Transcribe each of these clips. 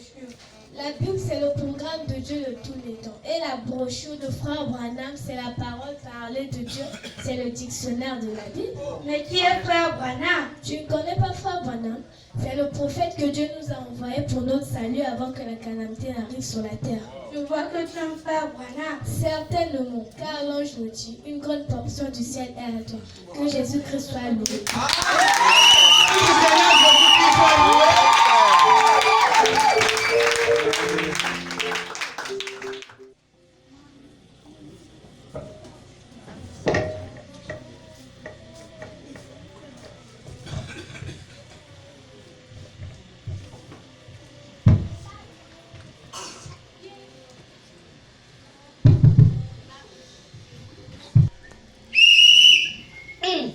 brochure? La Bible, c'est le programme de Dieu de tous les temps. Et la brochure de Frère Branham, c'est la parole parlée de Dieu. C'est le dictionnaire de la Bible. Mais qui est Frère Branham? Tu ne connais pas Frère Branham? C'est le prophète que Dieu nous a envoyé pour notre salut avant que la calamité n'arrive sur la terre. Je vois que tu aimes Frère Branham. Certainement, car l'ange nous dit, une grande portion du ciel est à toi. Que Jésus-Christ soit loué.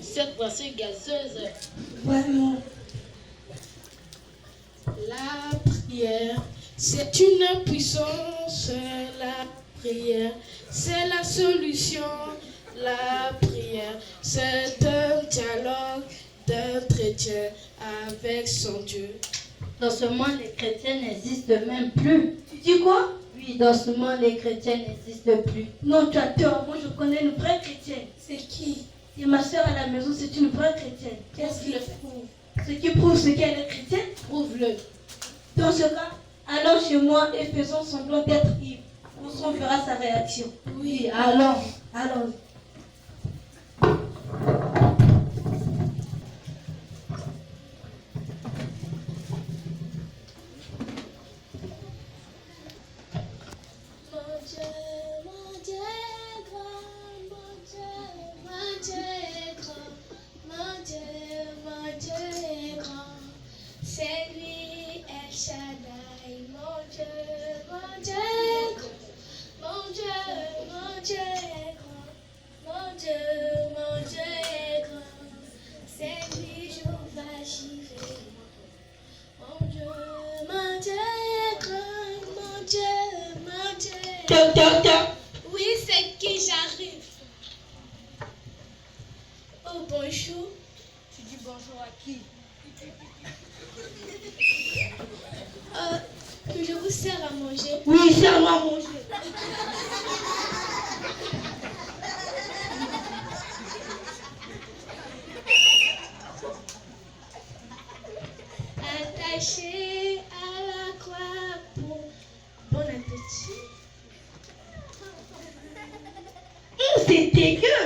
Cette boisson gazeuse. Vraiment. La prière, c'est une puissance. La prière, c'est la solution. La prière, c'est un dialogue d'un chrétien avec son Dieu. Dans ce monde, les chrétiens n'existent même plus. Tu dis quoi? Oui, dans ce monde, les chrétiens n'existent plus. Non, tu as tort. Moi, je connais une vraie chrétienne. C'est qui? Et ma soeur à la maison, c'est une vraie chrétienne. Qu'est-ce qu'il prouve? Ce qui prouve ce qu'elle est chrétienne, Prouve-le. dans ce cas, allons chez moi et faisons semblant d'être ivre. On verra sa réaction. Oui, allons. Allons. Mon Dieu est grand, mon Dieu est grand, mon Dieu est grand. C'est lui El Shaddai, mon Dieu est grand, mon Dieu est grand, mon Dieu est grand. C'est lui Jéhovah Jireh, mon Dieu est grand, mon Dieu. Oui, c'est qui j'arrive. Oh, bonjour. Tu dis bonjour à qui? Que je vous sers à manger. Oui, sers-moi à manger. Attaché à la croix pour bon appétit. C'est dégueu.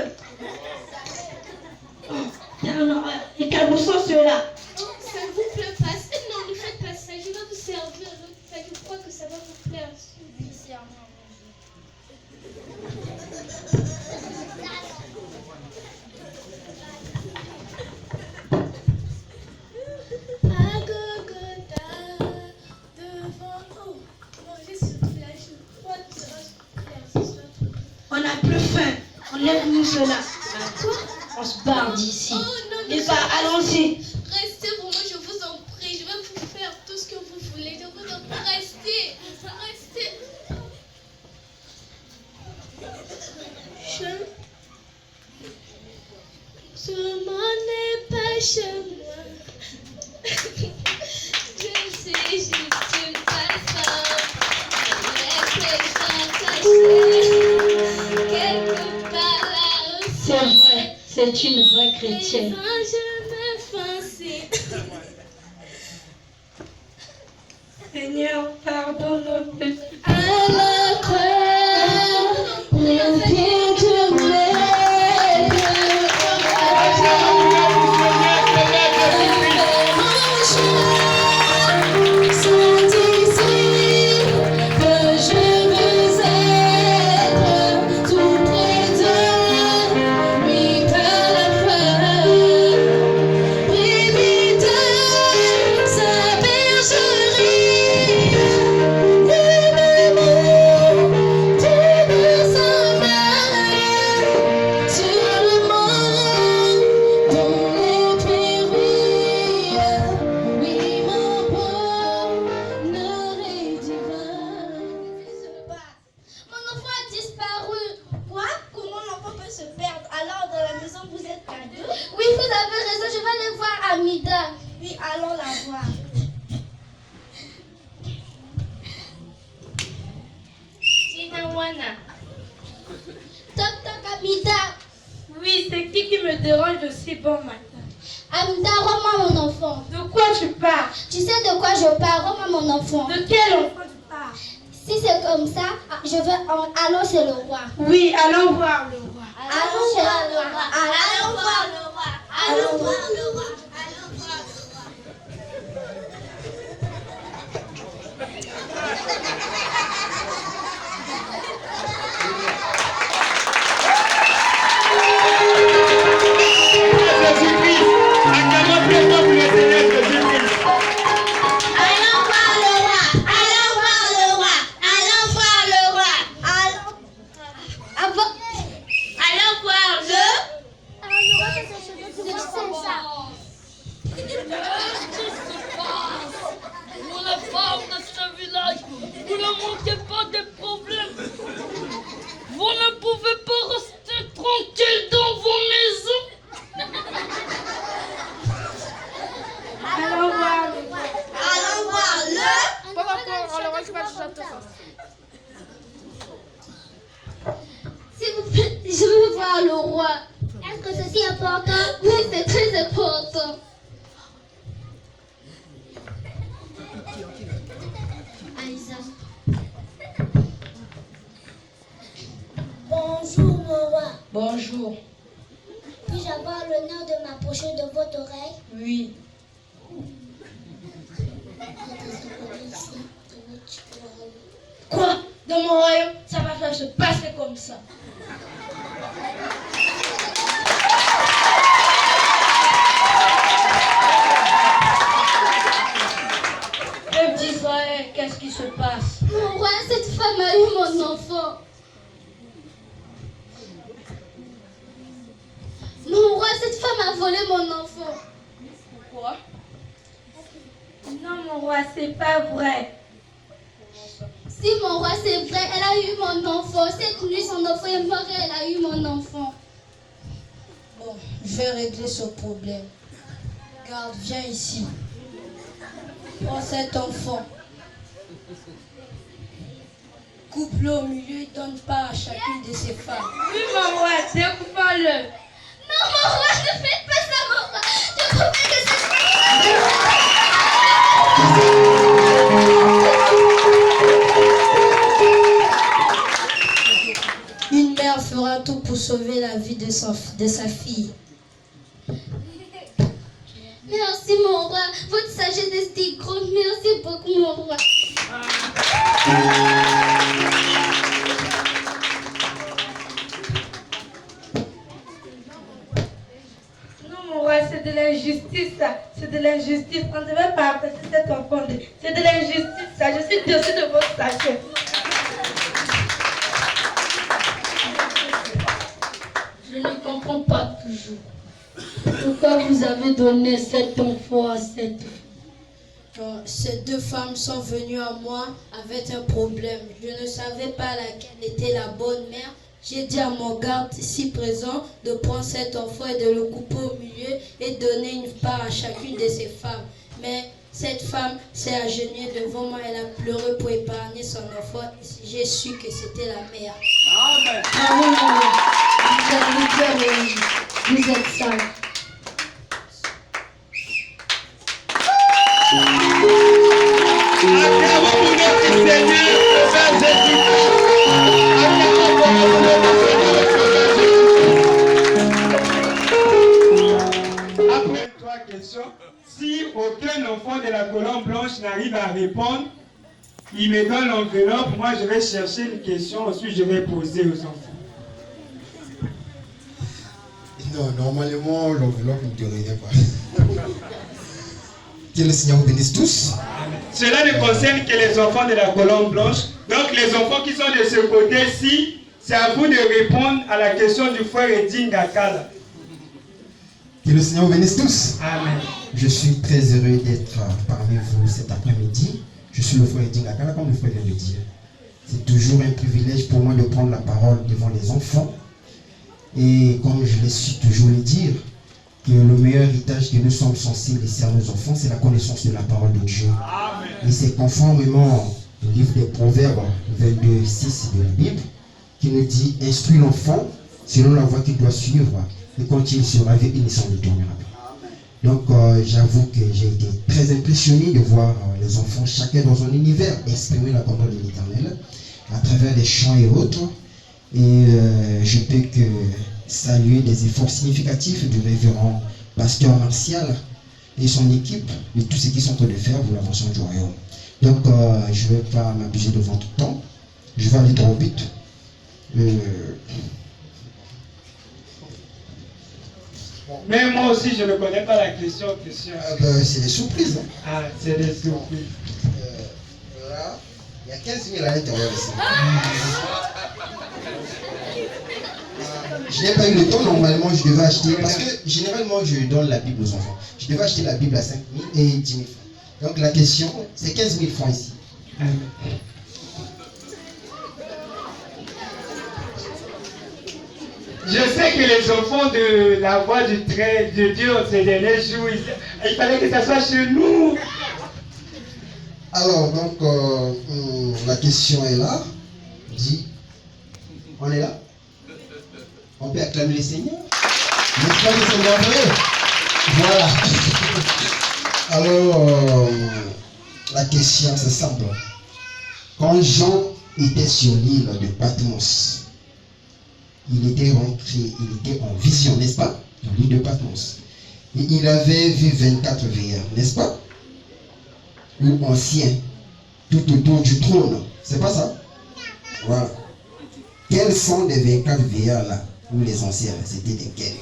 Et calme-toi ceux-là. Oh, ça ne vous plaît pas? Non, ne faites pas ça. Je vais vous servir. Je crois que ça va vous plaire. Oui, serre-moi. À Golgotha, devant. Oh, manger sur la joue. Je crois que ça va vous plaire ce soir. On n'a plus faim. On est venu cela. Quoi? On se barre d'ici. Oh non, Et bah, allons-y. Restez vraiment, je vous en prie. Je vais vous faire tout ce que vous voulez. Je vous en prie, restez. Restez. Je m'en ai pas chez moi. Je suis juste une passante. Quelque part là aussi. C'est vrai, c'est une vraie chrétienne. Je me fancy. Seigneur, pardonne nos péchés. À la croix, le pied de Oui, allons la voir. bon matin. Amida, rends-moi mon enfant. De quoi tu parles? Tu sais de quoi je parle, rends-moi mon enfant. De quel enfant tu parles? Si c'est comme ça, je veux allons chez le roi. Oui, allons voir le roi. Allons chez le roi. Allons voir le roi. Allons voir le roi. Vous ne manquez pas de problèmes. Vous ne pouvez pas rester tranquille dans vos maisons. Allons voir le roi. Allons voir le. Pas encore, alors je vais chanter ça. S'il vous plaît, je veux voir le roi. Est-ce que ceci est important? Oui, c'est très important. Aïssa. Bonjour, mon roi. Bonjour. Puis-je avoir l'honneur de m'approcher de votre oreille? Oui. Quoi? Dans mon royaume, ça va faire se passer comme ça. Peuple d'Israël, qu'est-ce qui se passe? Mon roi, cette femme a eu mon enfant. Mon roi, cette femme a volé mon enfant. Quoi? Non, mon roi, c'est pas vrai. Si, mon roi, c'est vrai, elle a eu mon enfant. Cette nuit, son enfant est mort et elle a eu mon enfant. Bon, je vais régler ce problème. Garde, viens ici. Prends cet enfant. Coupe-le au milieu et donne part à chacune de ses femmes. Oui, mon roi, découpons-le. Non, mon roi, ne faites pas ça, mon roi. Je promets que c'est Une mère fera tout pour sauver la vie de sa fille. Merci, mon roi. Votre sagesse est si grande. Merci beaucoup, mon roi. Non, mon roi, c'est de l'injustice, ça. C'est de l'injustice. On ne devait pas appeler cet enfant. C'est de l'injustice, ça. Je suis déçue de votre sagesse. Je ne comprends pas toujours. Pourquoi vous avez donné cet enfant à cette femme? Ces deux femmes sont venues à moi avec un problème. Je ne savais pas laquelle était la bonne mère. J'ai dit à mon garde ici présent de prendre cet enfant et de le couper au milieu et donner une part à chacune de ces femmes. Mais cette femme s'est agenouillée devant moi, elle a pleuré pour épargner son enfant. J'ai su que c'était la mère. Amen. Bravo, mon roi. Vous êtes le cœur et vous êtes sale. Acclamons pour notre Seigneur, mesdames et messieurs. Acclamons pour notre Seigneur. Après trois questions, si aucun enfant de la colombe blanche n'arrive à répondre, il me donne l'enveloppe. Moi, je vais chercher une question, ensuite je vais poser aux enfants. Non, normalement, l'enveloppe ne devrait pas. Que le Seigneur vous bénisse tous. Cela ne concerne que les enfants de la colombe blanche. Donc, les enfants qui sont de ce côté-ci, c'est à vous de répondre à la question du frère Edin Gakala. Que le Seigneur vous bénisse tous. Amen. Je suis très heureux d'être parmi vous cet après-midi. Je suis le frère Edin Gakala, comme le frère vient de dire. C'est toujours un privilège pour moi de prendre la parole devant les enfants. Et comme je l'ai su toujours le dire, que le meilleur héritage que nous sommes censés laisser à nos enfants, c'est la connaissance de la parole de Dieu. Amen. Et c'est conformément au livre des Proverbes 22, 6 de la Bible, qui nous dit: instruis l'enfant selon la voie qu'il doit suivre, Et quand il sera vieux, il ne s'en retournera pas. Donc, j'avoue que j'ai été très impressionné de voir les enfants, chacun dans son univers, exprimer la grandeur de l'Éternel à travers des chants et autres. Et je peux que saluer des efforts significatifs du révérend pasteur Martial et son équipe, et tous ceux qui sont en train de faire pour l'avancement du royaume. Donc, je ne vais pas m'abuser de votre temps. Je vais aller droit au but. Mais moi aussi, je ne connais pas la question. C'est des surprises. Hein. Ah, c'est des surprises. Là, il y a 15 000 à l'intérieur ici. Je n'ai pas eu le temps, normalement je devais acheter, parce que généralement je donne la Bible aux enfants. Je devais acheter la Bible à 5 000 et 10 000 francs. Donc la question, c'est 15 000 francs ici. Amen. Je sais que les enfants de la voix du trait de Dieu ces derniers jours, il fallait que ça soit chez nous. Alors, donc, la question est là. Dit, on est là? On peut acclamer le Seigneur? N'est-ce pas que c'est merveilleux? Voilà. Alors, la question, c'est simple. Quand Jean était sur l'île de Patmos, il était rentré, il était en vision, n'est-ce pas? Dans l'île de Patmos. Et il avait vu 24 veilleurs, n'est-ce pas? Ou anciens, tout autour du trône. C'est pas ça? Voilà. Quels sont les 24 veilleurs là? Ou les anciens, c'était desquels?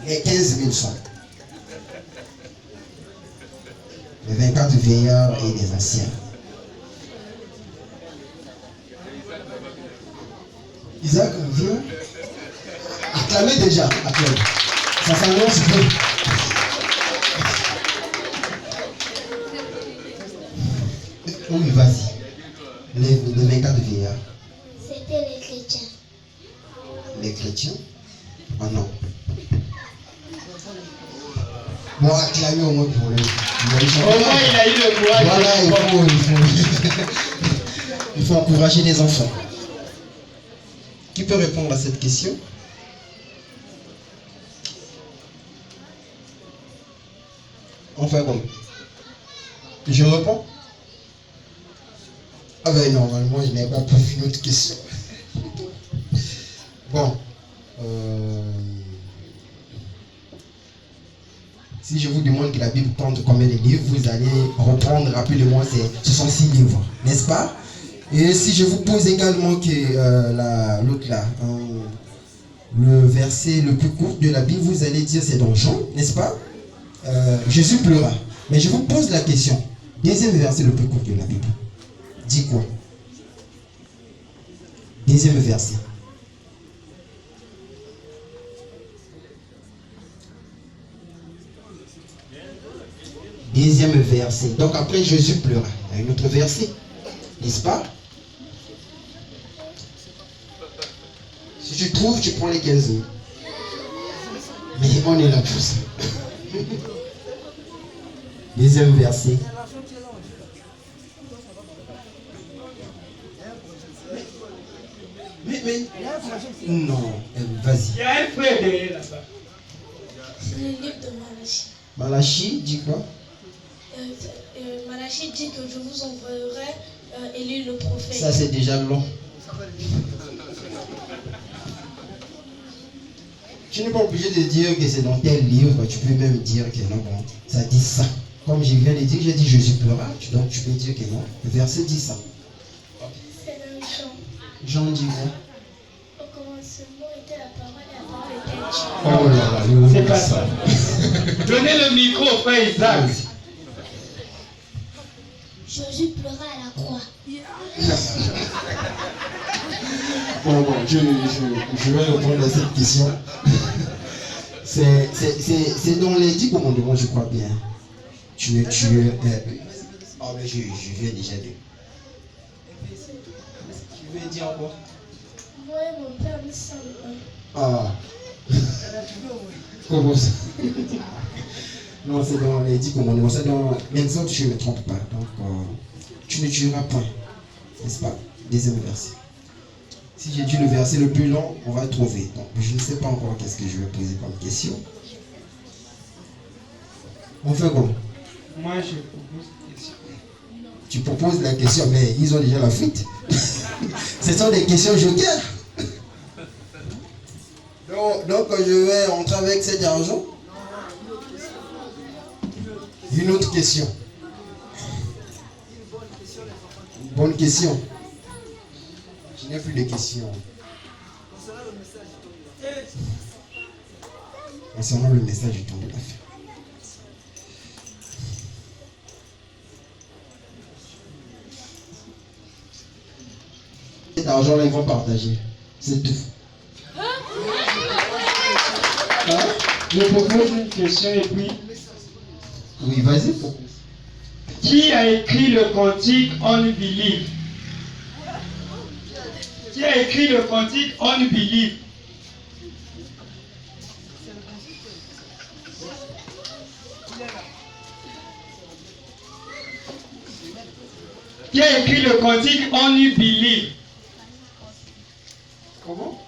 Les 15 000 sont. Les 24 veilleurs et les anciens. Isaac, viens. Acclamez déjà. Acclamez. Ça s'annonce bien. Oui, vas-y. Les 24 vieillards. C'était les chrétiens. Les chrétiens? Oh non. Bon, acclamez au moins pour lui. Au moins, il a eu le courage. Voilà, il faut encourager les enfants. Qui peut répondre à cette question? On fait comme. Je réponds? Ah ben normalement, je n'ai pas posé une autre question. Bon. Si je vous demande que la Bible compte combien de livres, vous allez reprendre rapidement, ce sont 6 livres, n'est-ce pas? Et si je vous pose également que l'autre là, le verset le plus court de la Bible, vous allez dire c'est dans Jean, n'est-ce pas? Jésus pleura. Mais je vous pose la question. Deuxième verset le plus court de la Bible. Dit quoi? Deuxième verset. Deuxième verset. Donc après Jésus pleura. Il y a un autre verset. N'est-ce pas? Si tu trouves, tu prends les 15 000. Mais on est là pour ça. Deuxième verset. Mais, non, vas-y. Il y a un frère derrière là-bas. C'est le livre de Malachie. Malachie dit quoi? Malachie dit que je vous enverrai Élie le prophète. Ça c'est déjà long. Tu n'es pas obligé de dire que c'est dans tel livre, tu peux même dire que non, bon, ça dit ça. Comme je viens de dire, j'ai dit Jésus pleura, donc tu peux dire que non. Le verset dit ça. C'est dans Jean. Jean dit quoi? Au commencement était la parole et la parole était Dieu. Oh là là, C'est pas ça. Donnez le micro au frère Isaac. Jésus pleura à la croix. Bon, je vais répondre à cette question. C'est dans les 10 commandements, je crois bien. Tu ne tues. Oh, mais je viens déjà de. Tu veux dire quoi? Moi et mon père, nous sommes un. Ah. Comment ça? Non, c'est dans les 10 commandements. C'est dans l'exode, je ne me trompe pas. Donc, tu ne tueras point. N'est-ce pas? Deuxième verset. Si j'ai dit le verset le plus long, on va trouver. Donc, je ne sais pas encore qu'est-ce que je vais poser comme question. On fait comment? Moi, je propose une question. Tu proposes la question, mais ils ont déjà la fuite. Ce sont des questions joker. Donc, je vais entrer avec cet argent. Une autre question. Bonne question. Je n'ai plus de questions. Concernant le message du temps de la fin. Cet argent-là, ils vont partager. C'est tout. Je propose une question et puis... Oui, vas-y. Qui a écrit le cantique On Believe? Qui a écrit le cantique On Believe? Qui a écrit le cantique On Believe? Comment?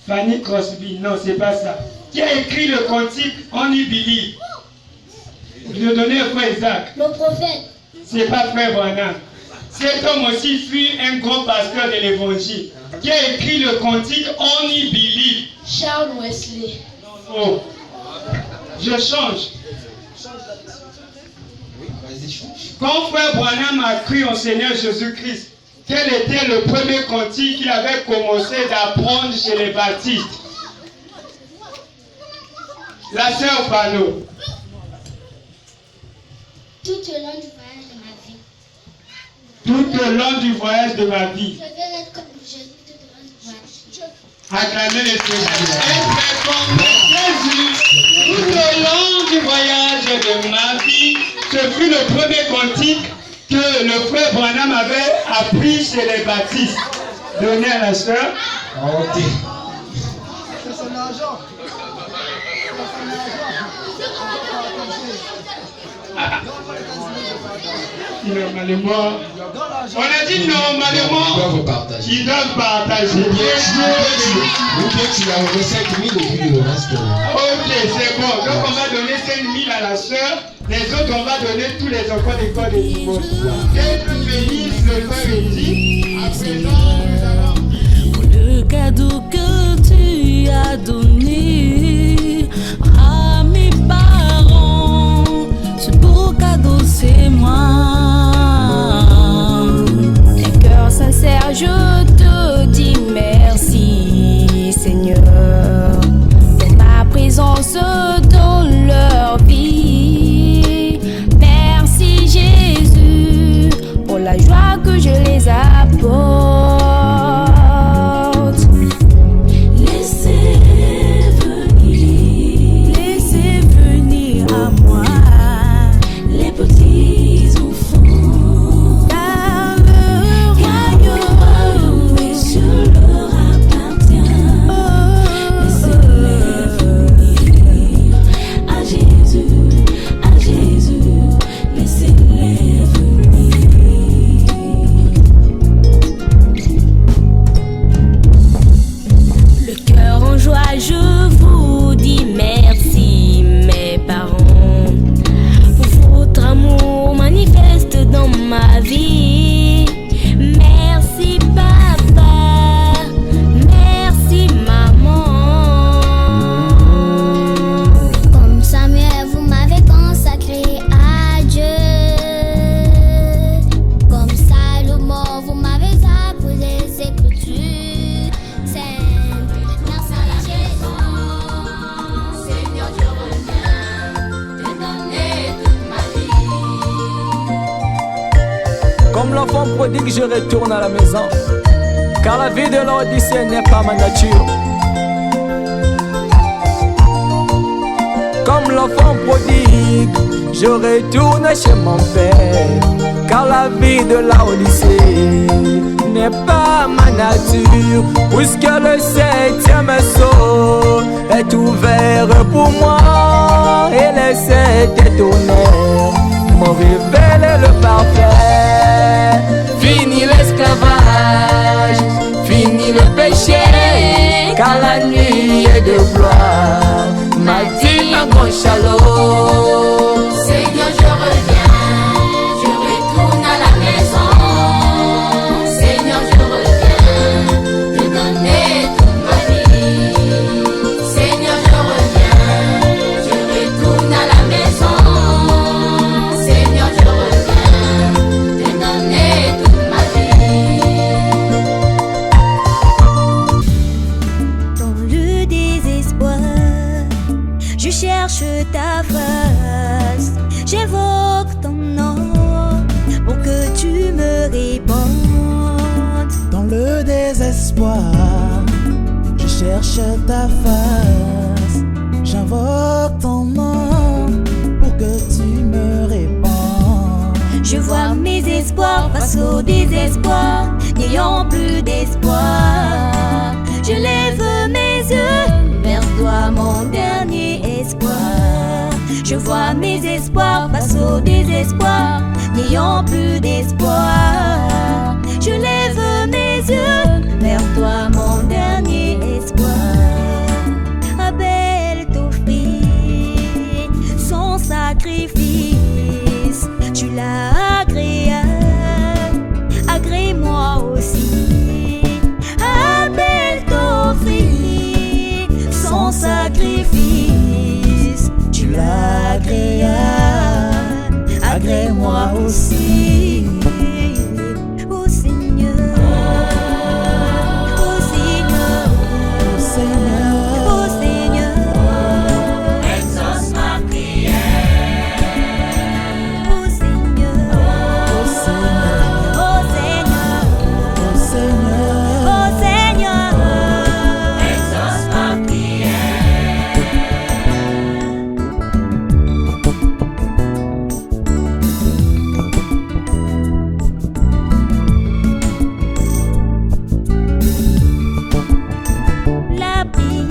Fanny Crosby. Non, c'est pas ça. Qui a écrit le cantique On Believe? Je vais donner un frère Isaac. Le prophète. C'est pas frère Branham. Cet homme aussi fut un grand pasteur de l'évangile. Qui a écrit le cantique On Believe? Charles Wesley. Oh. Je change. Vas-y, change. Quand frère Branham a cru en Seigneur Jésus-Christ, quel était le premier cantique qu'il avait commencé d'apprendre chez les baptistes? La sœur Pano. Tout au long du voyage de ma vie. Tout au long du voyage de ma vie. Je veux être comme Jésus tout au long du voyage. Acclamez le Seigneur. Être comme Jésus tout au long du voyage de ma vie. Ce fut le premier cantique que le frère Branham avait appris chez les baptistes. Donnez à la sœur. Ok. Normalement, on a dit Ils normalement, doivent partager. ils doivent partager. Ou bien tu as enlevé 5 000 et puis le reste. Ok, c'est bon. Donc on va donner 5 000 à la sœur. Les autres, on va donner tous les enfants d'école de dimanche. Qu'être bénisse le frère Eddie. À présent, nous allons... Le cadeau que tu as donné à mes parents, ce beau cadeau c'est moi. D'un cœur sincère je te dis merci Seigneur pour ma présence dans leur vie. Merci Jésus pour la joie que je les apporte. Comme l'enfant prodigue, je retourne à la maison, car la vie de l'Odyssée n'est pas ma nature. Comme l'enfant prodigue, je retourne chez mon père, car la vie de l'Odyssée n'est pas ma nature. Puisque le 7e sceau est ouvert pour moi, et les 7 tonnerres m'ont révélé le parfait. Fini l'esclavage, car la nuit est de gloire. Matin un grand shalom. Seigneur, je reviens, je retourne à la maison. Seigneur, je reviens, te donner toute ma vie. Seigneur, je reviens, je retourne à la maison. Seigneur, je reviens, te donner toute ma vie. Dans le désespoir, je cherche ta face, j'évoque ton nom pour que tu me répondes. Dans le désespoir, je cherche ta face, j'invoque ton nom pour que tu me répondes. Je vois mes espoirs face au désespoir, n'ayant plus d'espoir. Je lève mes yeux vers toi, mon dernier espoir. Je vois mes espoirs face au désespoir, n'ayant plus d'espoir. Je lève mes yeux vers toi, mon dernier espoir. Abel t'offrit son sacrifice, tu l'as agréé, agrée-moi aussi. Abel t'offrit son sacrifice, tu l'as agréé, agrée-moi aussi. Ô Seigneur, ô Seigneur, ô Seigneur, exauce ma prière. Ô Seigneur, ô Seigneur, ô Seigneur, exauce ma prière. La prière